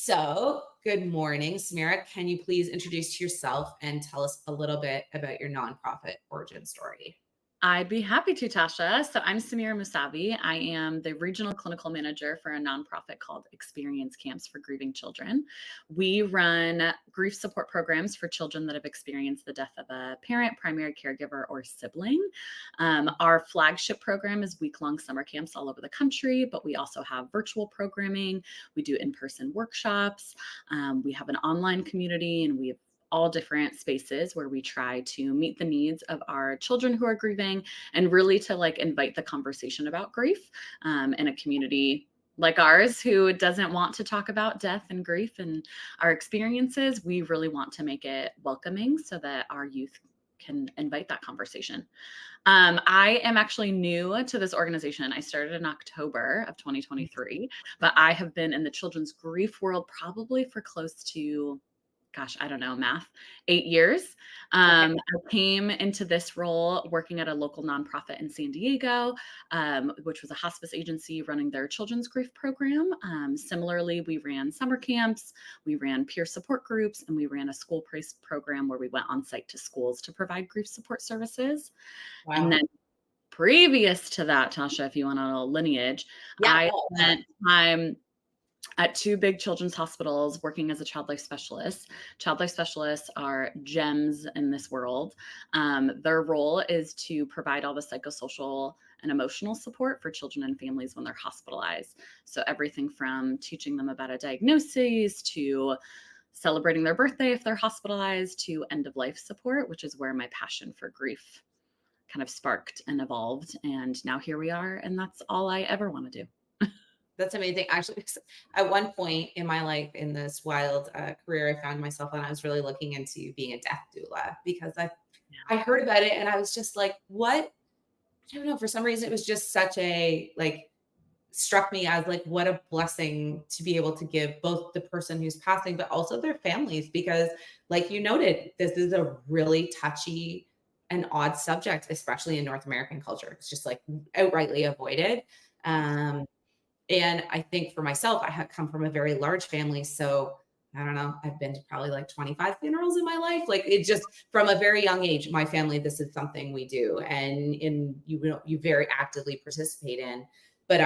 So, good morning, Samira. Can you please introduce yourself and tell us a little bit about your nonprofit origin story? I'd be happy to, Tasha. So I'm Samira Moosavi. I am the regional clinical manager for a nonprofit called Experience Camps for Grieving Children. We run grief support programs for children that have experienced the death of a parent, primary caregiver, or sibling. Our flagship program is week-long summer camps all over the country, but we also have virtual programming. We do in-person workshops. We have an online community, and we have all different spaces where we try to meet the needs of our children who are grieving and really to invite the conversation about grief in a community like ours who doesn't want to talk about death and grief and our experiences. We really want to make it welcoming so that our youth can invite that conversation. I am actually new to this organization. I started in October of 2023, but I have been in the children's grief world probably for close to, gosh, I don't know, math, 8 years. Okay. I came into this role working at a local nonprofit in San Diego, which was a hospice agency running their children's grief program. Similarly, we ran summer camps, we ran peer support groups, and we ran a school praise program where we went on site to schools to provide grief support services. And Wow. then previous to that, Tasha, if you want a little lineage, Yeah. I Oh, spent time at two big children's hospitals working as a child life specialist. Child life specialists are gems in this world. Their role is to provide all the psychosocial and emotional support for children and families when they're hospitalized. So everything from teaching them about a diagnosis to celebrating their birthday if they're hospitalized to end of life support, which is where my passion for grief kind of sparked and evolved. And now here we are, and that's all I ever want to do. that's amazing. Actually, 'cause at one point in my life, in this wild career, I found myself and I was really looking into being a death doula because I heard about it and I was just like, what? I don't know. For some reason, it was just such a struck me as like what a blessing to be able to give both the person who's passing but also their families, because like you noted, this is a really touchy and odd subject, especially in North American culture. It's just like outrightly avoided. um and I think for myself, I had come from a very large family, so I don't know, I've been to probably like 25 funerals in my life. Like it just from a very young age, my family, this is something we do, and in you very actively participate in. But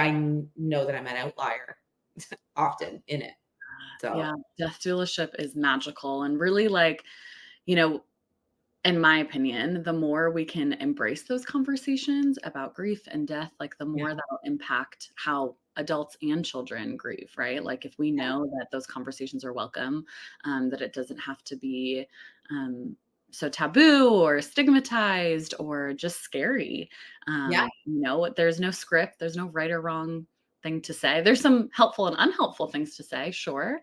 know that I'm an outlier often in it. So Yeah, death doulaship is magical and really you know, in my opinion, the more we can embrace those conversations about grief and death, the yeah, more that'll impact how adults and children grieve, right? Like if we yeah, know that those conversations are welcome, that it doesn't have to be um, so taboo or stigmatized or just scary. yeah, There's no script, there's no right or wrong thing to say. There's some helpful and unhelpful things to say, sure.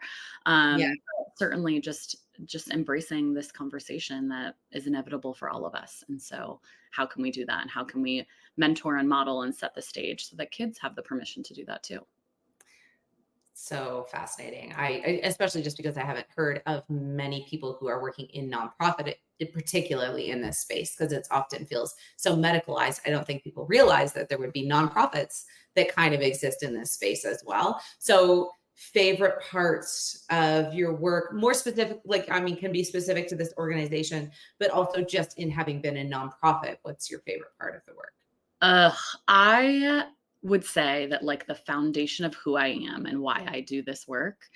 yeah. But certainly just embracing this conversation that is inevitable for all of us. And so how can we do that? And how can we mentor and model and set the stage so that kids have the permission to do that too? So fascinating. Especially just because I haven't heard of many people who are working in nonprofit, particularly in this space, because it's often feels so medicalized. I don't think people realize that there would be nonprofits that kind of exist in this space as well. So favorite parts of your work, more specific, like I mean, can be specific to this organization, but also just in having been a nonprofit, what's your favorite part of the work? Ugh, I would say that the foundation of who I am and why I do this work,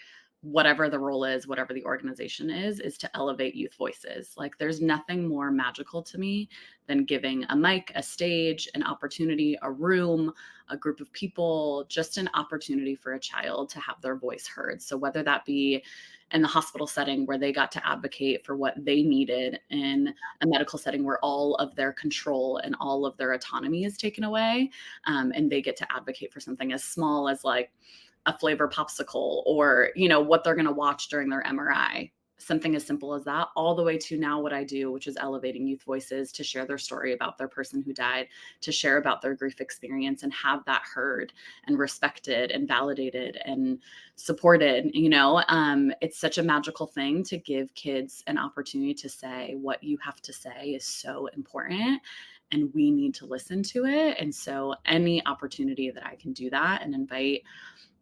whatever the role is, whatever the organization is to elevate youth voices. Like there's nothing more magical to me than giving a mic, a stage, an opportunity, a room, a group of people, just an opportunity for a child to have their voice heard. So whether that be in the hospital setting where they got to advocate for what they needed in a medical setting where all of their control and all of their autonomy is taken away, and they get to advocate for something as small as a flavor popsicle or what they're going to watch during their MRI, something as simple as that, all the way to now what I do, which is elevating youth voices to share their story about their person who died, to share about their grief experience and have that heard and respected and validated and supported. It's such a magical thing to give kids an opportunity to say what you have to say is so important. and we need to listen to it. And so any opportunity that I can do that and invite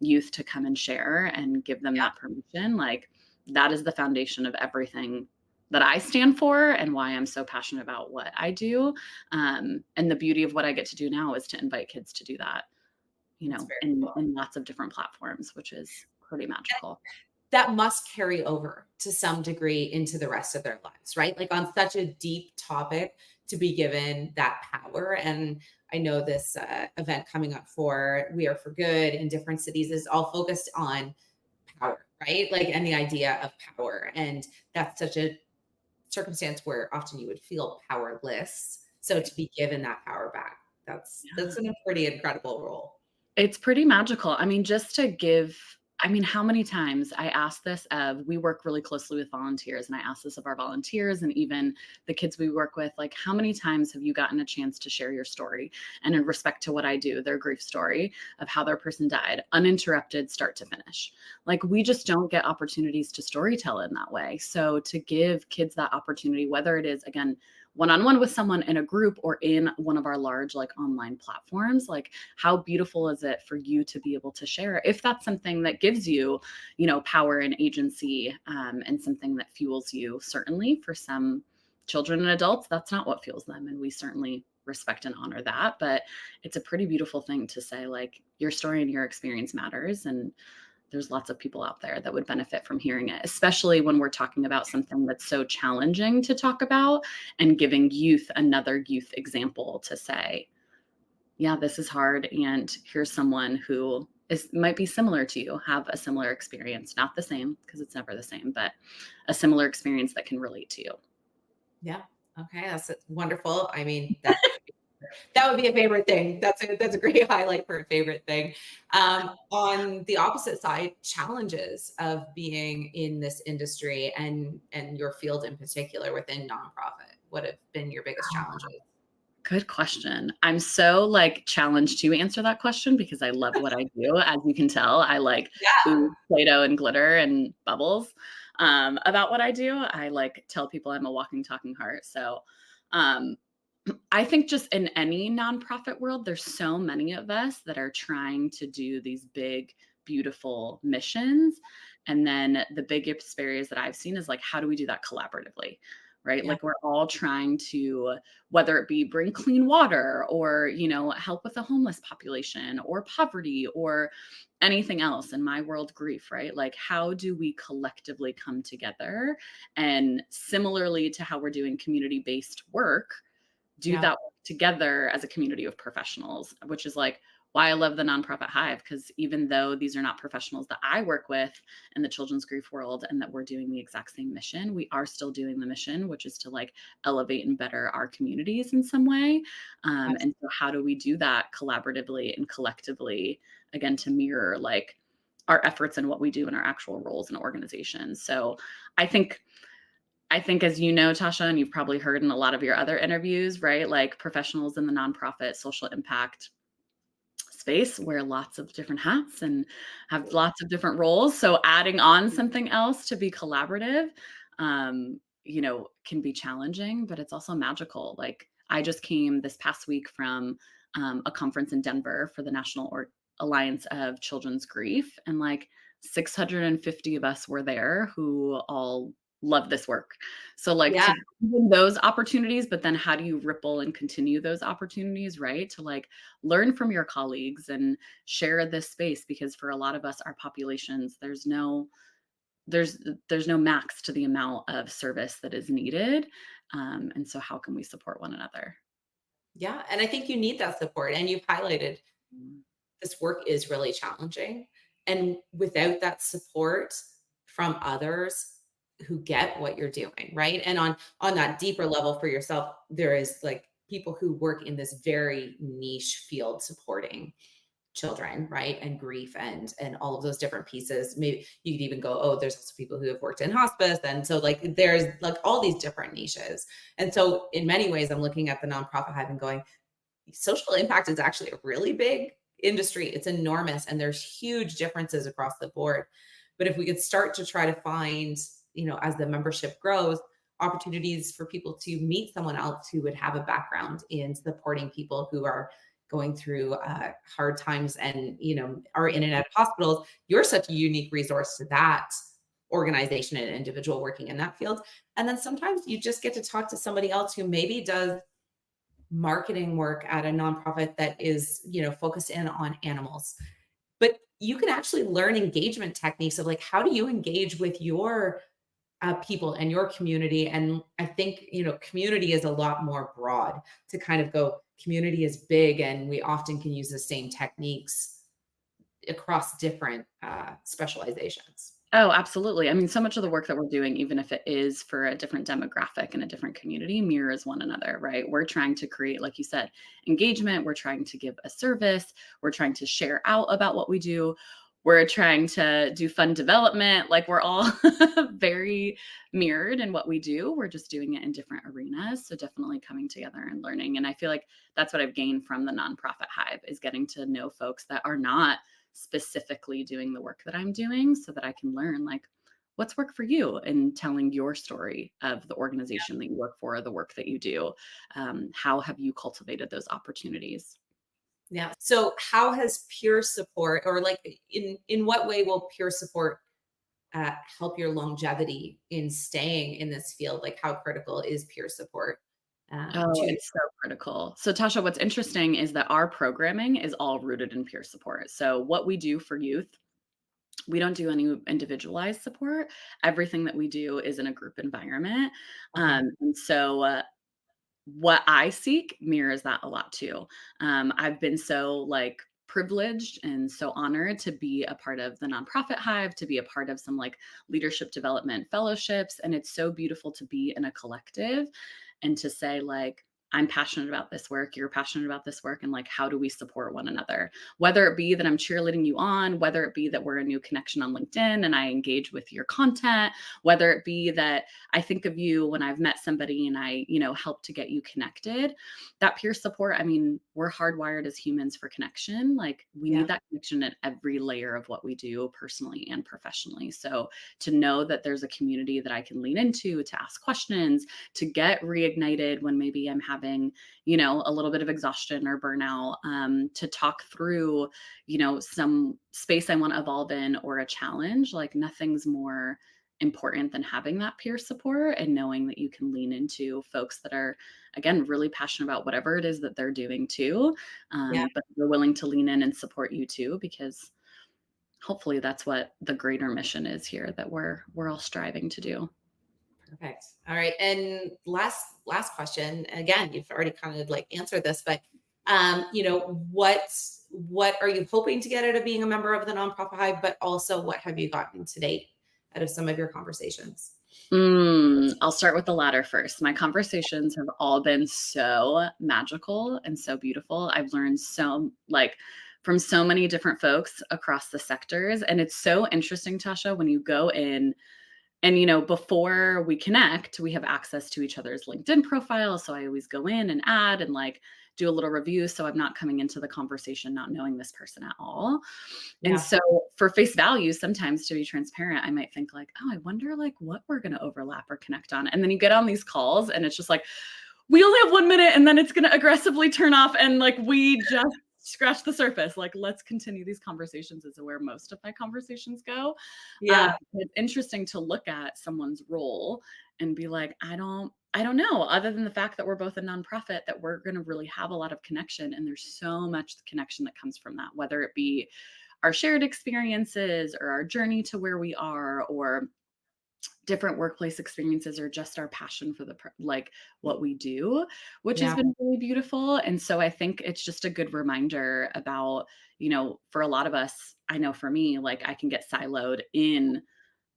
youth to come and share and give them Yeah, that permission, like that is the foundation of everything that I stand for and why I'm so passionate about what I do. And the beauty of what I get to do now is to invite kids to do that, it's very cool. in lots of different platforms, which is pretty magical. That must carry over to some degree into the rest of their lives, right? Like on such a deep topic to be given that power. And I know this event coming up for We Are for Good in different cities is all focused on power, right? Like, and the idea of power. And that's such a circumstance where often you would feel powerless. So Right. to be given that power back, that's Yeah. a pretty incredible role. It's pretty magical. I mean, just to give I mean, how many times I ask this of we work really closely with volunteers, and I ask this of our volunteers and even the kids we work with, like, how many times have you gotten a chance to share your story? And in respect to what I do, their grief story of how their person died, uninterrupted, start to finish. Like, we just don't get opportunities to storytell in that way. So to give kids that opportunity, whether it is, again, one-on-one with someone in a group or in one of our large like online platforms, like how beautiful is it for you to be able to share if that's something that gives you, power and agency, and something that fuels you. Certainly for some children and adults, that's not what fuels them, and we certainly respect and honor that. But it's a pretty beautiful thing to say, like, your story and your experience matters, and there's lots of people out there that would benefit from hearing it, especially when we're talking about something that's so challenging to talk about, and giving youth another youth example to say, yeah, this is hard. And here's someone who might be similar to you, have a similar experience, not the same, because it's never the same, but a similar experience that can relate to you. Yeah. Okay. That's wonderful. I mean, that would be a favorite thing. That's a great highlight for a favorite thing. On the opposite side, challenges of being in this industry and your field in particular within nonprofit. What have been your biggest challenges? Good question. I'm so like challenged to answer that question because I love what I do. As you can tell, I like Yeah. ooh, Play-Doh and glitter and bubbles about what I do. I like tell people I'm a walking, talking heart. So um, I think just in any nonprofit world, there's so many of us that are trying to do these big, beautiful missions. And then the biggest barriers that I've seen is like, how do we do that collaboratively? Right? Yeah. Like we're all trying to, whether it be bring clean water or, help with the homeless population or poverty or anything else in my world, grief, right? Like, how do we collectively come together and similarly to how we're doing community based work, do Yeah. that work together as a community of professionals, which is like why I love the Nonprofit Hive. Because even though these are not professionals that I work with in the children's grief world and that we're doing the exact same mission, we are still doing the mission, which is to like elevate and better our communities in some way. And so, how do we do that collaboratively and collectively, again, to mirror like our efforts and what we do in our actual roles in organizations? So, I think as you know, Tasha, and you've probably heard in a lot of your other interviews, right? Like professionals in the nonprofit social impact space wear lots of different hats and have lots of different roles. So adding on something else to be collaborative, can be challenging, but it's also magical. Like I just came this past week from a conference in Denver for the National Alliance of Children's Grief, and like 650 of us were there who all love this work. So like Yeah. to even those opportunities, but then how do you ripple and continue those opportunities, right? To like learn from your colleagues and share this space, because for a lot of us, our populations, there's no max to the amount of service that is needed. And so how can we support one another? Yeah. And I think you need that support. And you've highlighted Mm, this work is really challenging. And without that support from others who get what you're doing, right? And on that deeper level for yourself, there is like people who work in this very niche field supporting children, right? And grief and all of those different pieces. Maybe you could even go, oh, there's also people who have worked in hospice. And so like there's like all these different niches. And so in many ways, I'm looking at the nonprofit hive and going, social impact is actually a really big industry. It's enormous and there's huge differences across the board. But if we could start to try to find, as the membership grows, opportunities for people to meet someone else who would have a background in supporting people who are going through hard times and are in and out of hospitals. You're such a unique resource to that organization and individual working in that field. And then sometimes you just get to talk to somebody else who maybe does marketing work at a nonprofit that is focused in on animals, but you can actually learn engagement techniques of like, how do you engage with your people and your community. And I think community is a lot more broad to kind of go. Community is big, and we often can use the same techniques across different specializations. Oh, absolutely. I mean, so much of the work that we're doing, even if it is for a different demographic and a different community, mirrors one another, right? We're trying to create, like you said, engagement. We're trying to give a service. We're trying to share out about what we do. We're trying to do fun development. Like, we're all very mirrored in what we do. We're just doing it in different arenas. So definitely coming together and learning. And I feel like that's what I've gained from the Nonprofit Hive, is getting to know folks that are not specifically doing the work that I'm doing, so that I can learn like what's worked for you and telling your story of the organization that you work for, the work that you do. How have you cultivated those opportunities? Yeah. So how has peer support, or like in what way will peer support help your longevity in staying in this field? Like, how critical is peer support Oh, to? it's so critical. So, Tasha, what's interesting is that our programming is all rooted in peer support. So, what we do for youth, we don't do any individualized support. Everything that we do is in a group environment. Okay. And so, what I seek mirrors that a lot too. I've been so like privileged and so honored to be a part of the Nonprofit Hive, to be a part of some like leadership development fellowships. And it's so beautiful to be in a collective and to say, like, I'm passionate about this work, you're passionate about this work, and like, how do we support one another? Whether it be that I'm cheerleading you on, whether it be that we're a new connection on LinkedIn and I engage with your content, whether it be that I think of you when I've met somebody and I, help to get you connected. That peer support, I mean, we're hardwired as humans for connection. Like, we Yeah. need that connection at every layer of what we do personally and professionally. So to know that there's a community that I can lean into to ask questions, to get reignited when maybe I'm having, a little bit of exhaustion or burnout, to talk through, some space I want to evolve in or a challenge. Like, nothing's more important than having that peer support and knowing that you can lean into folks that are, again, really passionate about whatever it is that they're doing too. Yeah. But they're willing to lean in and support you too, because hopefully that's what the greater mission is here, that we're all striving to do. Perfect. All right. And last question. Again, you've already kind of like answered this, but what are you hoping to get out of being a member of the Nonprofit Hive, but also what have you gotten to date out of some of your conversations? I'll start with the latter first. My conversations have all been so magical and so beautiful. I've learned so, like, from so many different folks across the sectors. And it's so interesting, Tasha, when you go in and, before we connect, we have access to each other's LinkedIn profiles. So I always go in and add and like do a little review. So I'm not coming into the conversation not knowing this person at all. And Yeah. so for face value, sometimes, to be transparent, I might think like, oh, I wonder like what we're going to overlap or connect on. And then you get on these calls and it's just like, we only have 1 minute and then it's going to aggressively turn off. And like, we just scratch the surface. Like, let's continue these conversations, is where most of my conversations go. Yeah. It's interesting to look at someone's role and be like, I don't know, other than the fact that we're both a nonprofit, that we're going to really have a lot of connection. And there's so much connection that comes from that, whether it be our shared experiences or our journey to where we are, or different workplace experiences, or just our passion for like what we do, which has Yeah. been really beautiful. And so I think it's just a good reminder about, for a lot of us, I know for me, like, I can get siloed in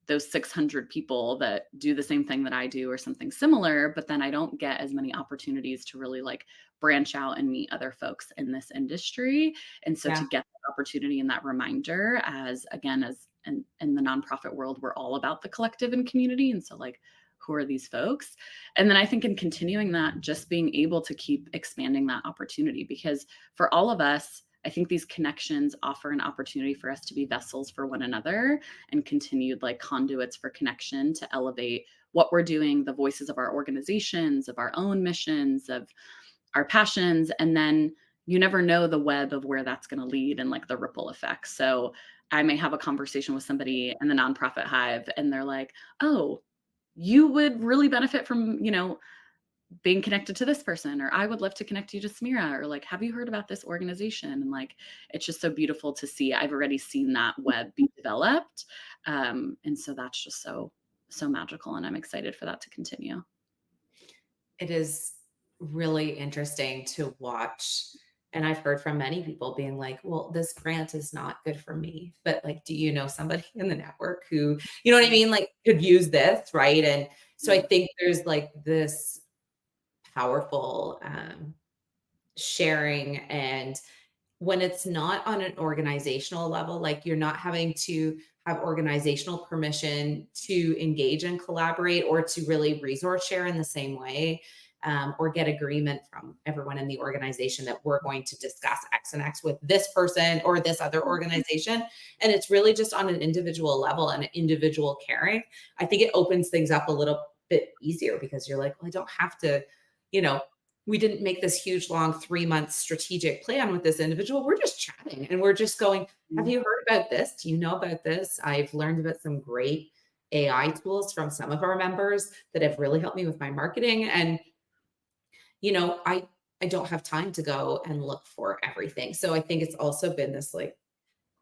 those 600 people that do the same thing that I do or something similar, but then I don't get as many opportunities to really like branch out and meet other folks in this industry. And so Yeah. to get that opportunity and that reminder, as again, as in the nonprofit world, we're all about the collective and community. And so, like, who are these folks? And then I think in continuing that, just being able to keep expanding that opportunity, because for all of us, I think these connections offer an opportunity for us to be vessels for one another and continued like conduits for connection to elevate what we're doing, the voices of our organizations, of our own missions, of our passions. And then you never know the web of where that's going to lead and like the ripple effects. So I may have a conversation with somebody in the Nonprofit Hive and they're like, oh, you would really benefit from, being connected to this person, or I would love to connect you to Samira, or like, have you heard about this organization? And like, it's just so beautiful to see. I've already seen that web be developed. And so that's just so magical. And I'm excited for that to continue. It is really interesting to watch. And I've heard from many people being like, well, this grant is not good for me. But like, do you know somebody in the network who, you know what I mean? Like could use this, right? And so I Yeah. think there's like this powerful sharing. And when it's not on an organizational level, like you're not having to have organizational permission to engage and collaborate or to really resource share in the same way, or get agreement from everyone in the organization that we're going to discuss X and X with this person or this other organization. And it's really just on an individual level and individual caring. I think it opens things up a little bit easier because you're like, well, I don't have to, you know, we didn't make this huge long 3 month strategic plan with this individual. We're just chatting and we're just going, have you heard about this? Do you know about this? I've learned about some great AI tools from some of our members that have really helped me with my marketing. And, I don't have time to go and look for everything. So I think it's also been this like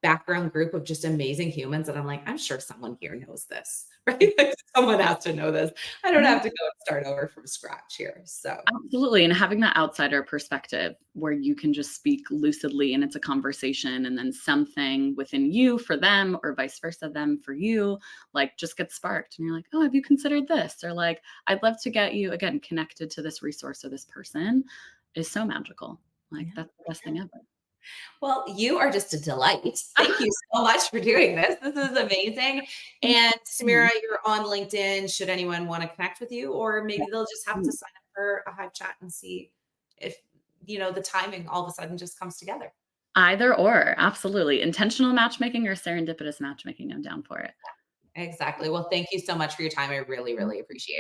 background group of just amazing humans that I'm like, I'm sure someone here knows this, right? Like someone has to know this. I don't have to go and start over from scratch here. So Absolutely. And having that outsider perspective where you can just speak lucidly and it's a conversation, and then something within you for them or vice versa, them for you, like just gets sparked. And you're like, oh, have you considered this? Or like, I'd love to get you again connected to this resource or this person is so magical. Like yeah. that's the best thing ever. Well, you are just a delight. Thank you so much for doing this. This is amazing. And Samira, you're on LinkedIn. Should anyone want to connect with you, or maybe they'll just have to sign up for a Hive chat and see if, the timing all of a sudden just comes together. Either or, absolutely. Intentional matchmaking or serendipitous matchmaking, I'm down for it. Exactly. Well, thank you so much for your time. I really, really appreciate it.